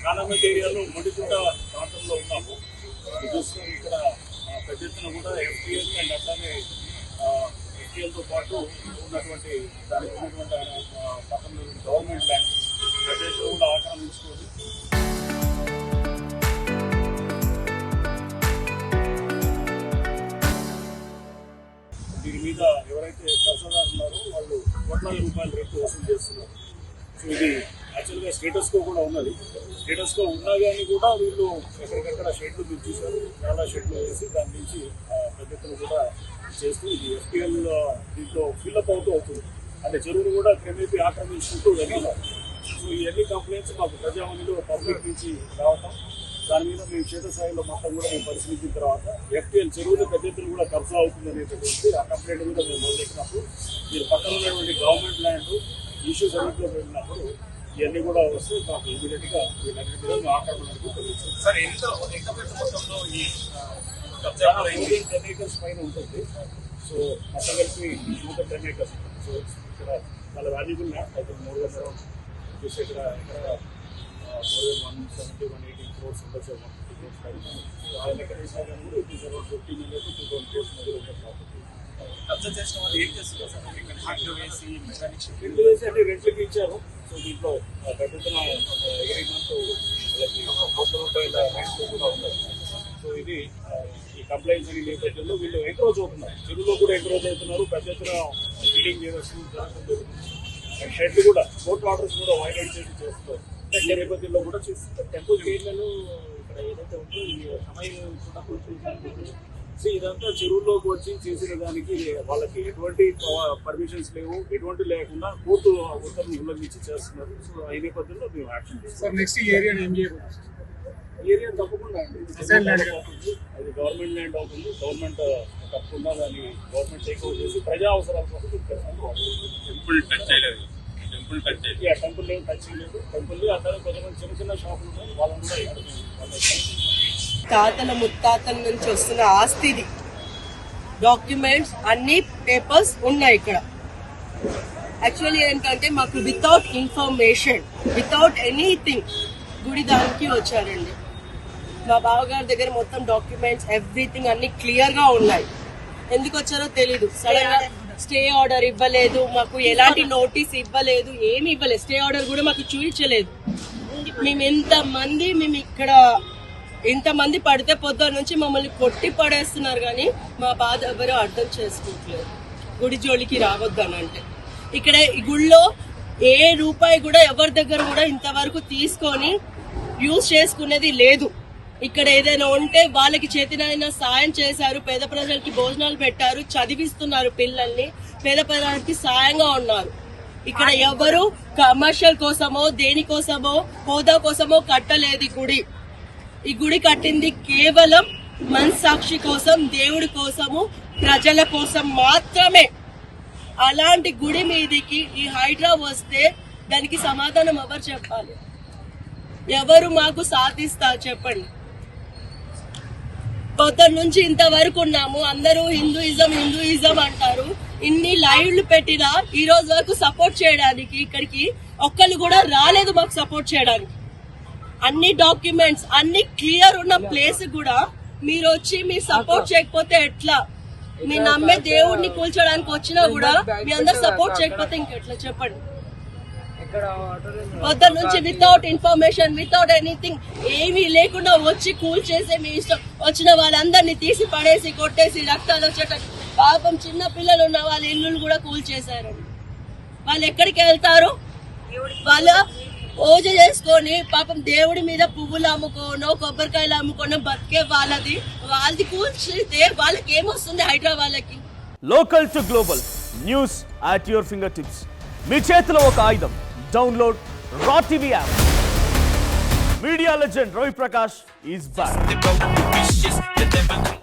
కానమెంట్ ఏరియాలో మొండికుంట ప్రాంతంలో ఉన్నాము. చూస్తున్నాం ఇక్కడ పెద్ద ఎత్తున కూడా ఎఫ్టీఎల్ అండ్ అట్లానే ఎఫ్టీఎల్తో పాటు ఉన్నటువంటి దానికి ఉన్నటువంటి పక్కన గవర్నమెంట్ ల్యాండ్ ప్రదేశం కూడా ఆక్రమించుకోండి. దీని మీద ఎవరైతే కబ్జాదారు ఉన్నారో వాళ్ళు కోట్లాది రూపాయల రేట్లు వసూలు చేస్తున్నారు. సో ఇది యాక్చువల్గా స్టేటస్కో కూడా ఉన్నది. స్టేటస్కో ఉన్నా కానీ కూడా వీళ్ళు ఎక్కడికక్కడ షెడ్లు తెచ్చేసారు. చాలా షెడ్లు వేసి దాని నుంచి పెద్ద ఎత్తున కూడా చేస్తూ ఇది ఎఫ్టీఎల్ దీంట్లో ఫిల్అప్ అవుతుంది. అంటే చెరువును కూడా క్రమేపీ ఆక్రమించుకుంటూ వెళ్తున్నారు. సో ఈ అన్ని కంప్లైంట్స్ మాకు ప్రజావాణిలో పబ్లిక్ నుంచి రావటం, దాని మీద మేము క్షేత్రస్థాయిలో మొత్తం కూడా మేము పరిశీలించిన తర్వాత ఎఫ్టీఎల్ చెరువులు పెద్ద ఎత్తున కూడా కబ్జా అవుతుంది అనేటువంటి ఆ కంప్లైంట్ కూడా మేము మొదలెట్టినప్పుడు మీరు పక్కన ఉన్నటువంటి గవర్నమెంట్ ల్యాండ్ ఇష్యూస్ అన్నింటిలో వెళ్ళినప్పుడు ఇవన్నీ కూడా వస్తే మాకు ఇమీడియట్గా వీళ్ళన్నింటి కూడా ఆక్రమణకు తెలుస్తుంది. సార్ ఎంత మొత్తంలో ఈ 10 acres పైన ఉంటుంది. సో మొత్తం కలిపి 10 acres. సో ఇక్కడ చాలా వాల్యుబుల్ ల్యాండ్ అయితే 300 చూసి ఇక్కడ 170, 180 crores ఉండొచ్చు. 150 crores పైన ఆయన ఎక్కడ వేసినా కానీ కూడా it is around 15 million to 20 crores మధ్యలో ఉండే ప్రాపర్టీ. కబ్జా చేసిన వాళ్ళు ఏం చేస్తున్నారు సార్? ఇక్కడ హ్యాండ్ వేసి మెకానిక్స్ రెంట్లు వేసి అంటే రెంట్లకి ఇచ్చారు. సో దీంట్లో పెద్దన ఎవ్రీ మంత్ వాళ్ళకి రూపాయల రెంట్లు కూడా ఉన్నాయి. సో ఇది ఈ కంప్లైంట్స్ అనే నేపథ్యంలో వీళ్ళు ఎంక్రోజ్ అవుతున్నారు. చెరువులో కూడా ఎంక్రోజ్ అవుతున్నారు. పెద్ద ఎత్తున ఫీడింగ్ చేయవలసింది జరుగుతుంది. అండ్ షెడ్లు కూడా కోర్టు ఆర్డర్స్ కూడా వైలేట్ చేసి చేస్తున్నారు. ఈ నేపథ్యంలో కూడా చేస్తున్నారు. టెంపుల్ గేట్లను ఇక్కడ ఏదైతే ఉందో ఈ సమయం కూడా కూర్చుంటుంది. సో ఇదంతా చెరువుల్లోకి వచ్చి చేసిన దానికి వాళ్ళకి ఎటువంటి పర్మిషన్స్ లేవు, ఎటువంటి లేకుండా కోర్టు ఉత్తర్వులు ఉల్లంఘించి చేస్తున్నారు. సో ఈ నేపథ్యంలో మేము యాక్షన్ చేస్తాం. నెక్స్ట్ ఏరియా ఏం చేయబోతుంది? ఏరియా తప్పకుండా అండి అది గవర్నమెంట్ ల్యాండ్ అవుతుంది. గవర్నమెంట్ తప్పకుండా దాన్ని గవర్నమెంట్ టేక్ ఓవర్ చేసి ప్రజా అవసరాల కోసం టెంపుల్ టచ్ చేయలేదు. టెంపుల్ ఏం టచ్ చేయలేదు. టెంపుల్ అట్లా కొంతమంది చిన్న చిన్న షాపులు ఉన్నాయి. వాళ్ళని కూడా తాతల ముత్తాతల నుంచి వస్తున్న ఆస్తిది డాక్యుమెంట్స్ అన్ని పేపర్స్ ఉన్నాయి ఇక్కడ. యాక్చువల్లీ ఏంటంటే మాకు వితౌట్ ఇన్ఫర్మేషన్, వితౌట్ ఎనీథింగ్ గుడి దానికి వచ్చారండి. మా బావగారి దగ్గర మొత్తం డాక్యుమెంట్స్ ఎవ్రీథింగ్ అన్ని క్లియర్ గా ఉన్నాయి. ఎందుకు వచ్చారో తెలీదు. సడన్ గా స్టే ఆర్డర్ ఇవ్వలేదు, మాకు ఎలాంటి నోటీస్ ఇవ్వలేదు, ఏమి ఇవ్వలేదు. స్టే ఆర్డర్ కూడా మాకు చూపించలేదు. మేము ఇక్కడ ఇంతమంది పడితే పొద్దున్న నుంచి మమ్మల్ని కొట్టి పడేస్తున్నారు. కానీ మా బాధ ఎవరో అర్థం చేసుకోవట్లేదు. గుడి జోలికి రావద్దని అంటే ఇక్కడ ఈ గుడిలో ఏ రూపాయి కూడా ఎవరి దగ్గర కూడా ఇంతవరకు తీసుకొని యూజ్ చేసుకునేది లేదు. ఇక్కడ ఏదైనా ఉంటే వాళ్ళకి చేతినైనా సాయం చేశారు. పేద ప్రజలకి భోజనాలు పెట్టారు, చదివిస్తున్నారు పిల్లల్ని, పేద ప్రజలకి సాయంగా ఉన్నారు. ఇక్కడ ఎవరు కమర్షియల్ కోసమో దేనికోసమో హోదా కోసమో కట్టలేదు గుడి. ఈ గుడి కట్టింది కేవలం మనస్సాక్షి కోసం, దేవుడి కోసము, ప్రజల కోసం మాత్రమే. అలాంటి గుడి మీదికి ఈ హైడ్రా వస్తే దానికి సమాధానం ఎవరు చెప్పాలి? ఎవరు మాకు సాధిస్తారు చెప్పండి? పొద్దున్న నుంచి ఇంతవరకు ఉన్నాము. అందరూ హిందూయిజం అంటారు. ఇన్ని లైవ్లు పెట్టినా ఈ రోజు వరకు సపోర్ట్ చేయడానికి ఇక్కడికి ఒక్కళ్ళు కూడా రాలేదు మాకు సపోర్ట్ చేయడానికి. అన్ని డాక్యుమెంట్స్ అన్ని క్లియర్ ఉన్న ప్లేస్ కూడా మీరు వచ్చి మీరు సపోర్ట్ చేయకపోతే ఎట్లా? మీ నమ్మే దేవుడిని కూల్చడానికి వచ్చినా కూడా మీ అందరు సపోర్ట్ చేయకపోతే ఇంకెట్లా చెప్పండి? పొద్దున్న నుంచి వితౌట్ ఇన్ఫర్మేషన్, వితౌట్ ఎనీథింగ్, ఏమీ లేకుండా వచ్చి కూల్ చేసే మీ ఇష్టం వచ్చిన వాళ్ళందరినీ తీసి పడేసి కొట్టేసి రక్తాలు వచ్చేటట్టు. పాపం చిన్న పిల్లలు ఉన్న వాళ్ళ ఇల్లు కూడా కూల్ చేశారండి. వాళ్ళు ఎక్కడికి వెళ్తారు? వాళ్ళ పూజ చేసుకొని పాపం దేవుడి మీద పువ్వులు అమ్ముకోనో కొబ్బరికాయలు అమ్ముకోనో బతికే వాళ్ళది కూల్చితే వాళ్ళకి ఏమొస్తుంది? హైడ్రా వాళ్ళకి. Local to global news at your finger tips. మీ చేతిలో ఒక ఆయుధం. Download raw TV app. Media legend Ravi Prakash is back.